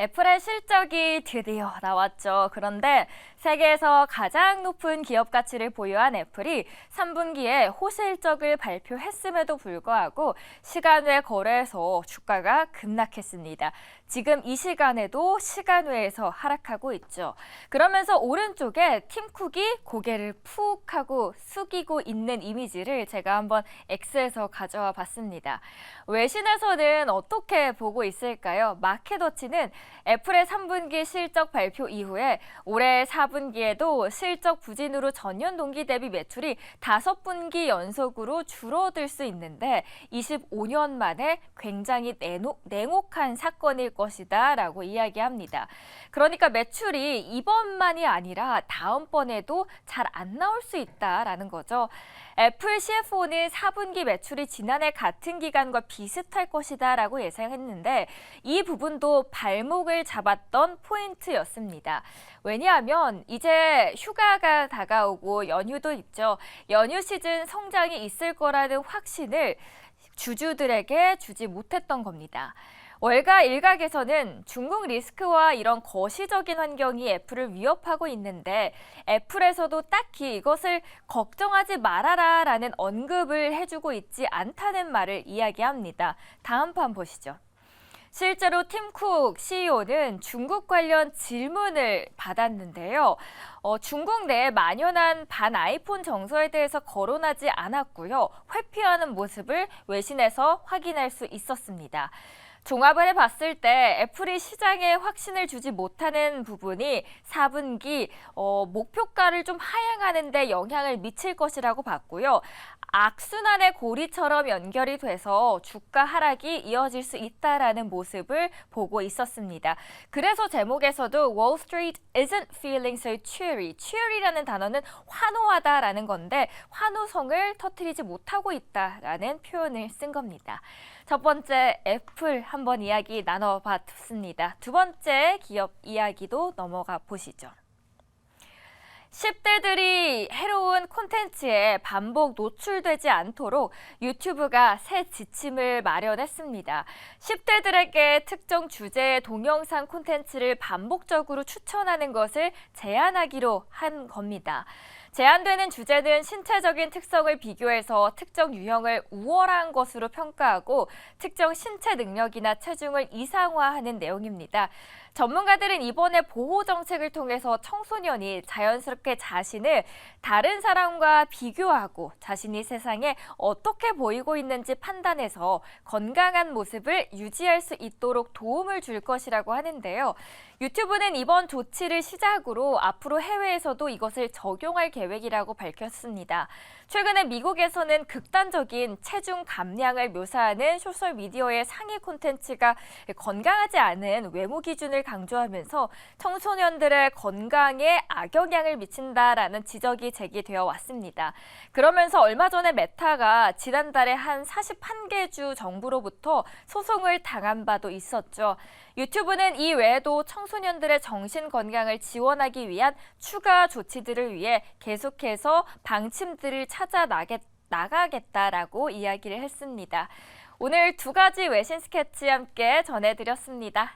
애플의 실적이 드디어 나왔죠. 그런데 세계에서 가장 높은 기업 가치를 보유한 애플이 3분기에 호실적을 발표했음에도 불구하고 시간 외 거래에서 주가가 급락했습니다. 지금 이 시간에도 시간 외에서 하락하고 있죠. 그러면서 오른쪽에 팀 쿡이 고개를 푹 하고 숙이고 있는 이미지를 제가 한번 X에서 가져와 봤습니다. 외신에서는 어떻게 보고 있을까요? 마켓워치는 애플의 3분기 실적 발표 이후에 올해 4분기에도 실적 부진으로 전년 동기 대비 매출이 5분기 연속으로 줄어들 수 있는데 25년 만에 굉장히 냉혹한 사건일 것이다 라고 이야기합니다. 그러니까 매출이 이번만이 아니라 다음번에도 잘 안 나올 수 있다라는 거죠. 애플 CFO는 4분기 매출이 지난해 같은 기간과 비슷할 것이다 라고 예상했는데 이 부분도 발목을 잡았던 포인트였습니다. 왜냐하면 이제 휴가가 다가오고 연휴도 있죠. 연휴 시즌 성장이 있을 거라는 확신을 주주들에게 주지 못했던 겁니다. 월가 일각에서는 중국 리스크와 이런 거시적인 환경이 애플을 위협하고 있는데 애플에서도 딱히 이것을 걱정하지 말아라 라는 언급을 해주고 있지 않다는 말을 이야기합니다. 다음 판 보시죠. 실제로 팀 쿡 CEO는 중국 관련 질문을 받았는데요. 중국 내에 만연한 반 아이폰 정서에 대해서 거론하지 않았고요. 회피하는 모습을 외신에서 확인할 수 있었습니다. 종합을 해봤을 때 애플이 시장에 확신을 주지 못하는 부분이 4분기 목표가를 좀 하향하는 데 영향을 미칠 것이라고 봤고요. 악순환의 고리처럼 연결이 돼서 주가 하락이 이어질 수 있다라는 모습을 보고 있었습니다. 그래서 제목에서도 Wall Street isn't feeling so cheery. cheery라는 단어는 환호하다라는 건데 환호성을 터뜨리지 못하고 있다라는 표현을 쓴 겁니다. 첫 번째 애플 한번 이야기 나눠봤습니다. 두 번째 기업 이야기도 넘어가 보시죠. 10대들이 해로운 콘텐츠에 반복 노출되지 않도록 유튜브가 새 지침을 마련했습니다. 10대들에게 특정 주제의 동영상 콘텐츠를 반복적으로 추천하는 것을 제한하기로 한 겁니다. 제한되는 주제는 신체적인 특성을 비교해서 특정 유형을 우월한 것으로 평가하고 특정 신체 능력이나 체중을 이상화하는 내용입니다. 전문가들은 이번에 보호 정책을 통해서 청소년이 자연스럽게 자신을 다른 사람과 비교하고 자신이 세상에 어떻게 보이고 있는지 판단해서 건강한 모습을 유지할 수 있도록 도움을 줄 것이라고 하는데요. 유튜브는 이번 조치를 시작으로 앞으로 해외에서도 이것을 적용할 계획이라고 밝혔습니다. 최근에 미국에서는 극단적인 체중 감량을 묘사하는 소셜미디어의 상위 콘텐츠가 건강하지 않은 외모 기준을 강조하면서 청소년들의 건강에 악영향을 미친다라는 지적이 제기되어 왔습니다. 그러면서 얼마 전에 메타가 지난달에 한 41개 주 정부로부터 소송을 당한 바도 있었죠. 유튜브는 이 외에도 청소년들의 정신 건강을 지원하기 위한 추가 조치들을 위해 계속해서 방침들을 찾아 나가겠다라고 이야기를 했습니다. 오늘 두 가지 외신 스케치 함께 전해드렸습니다.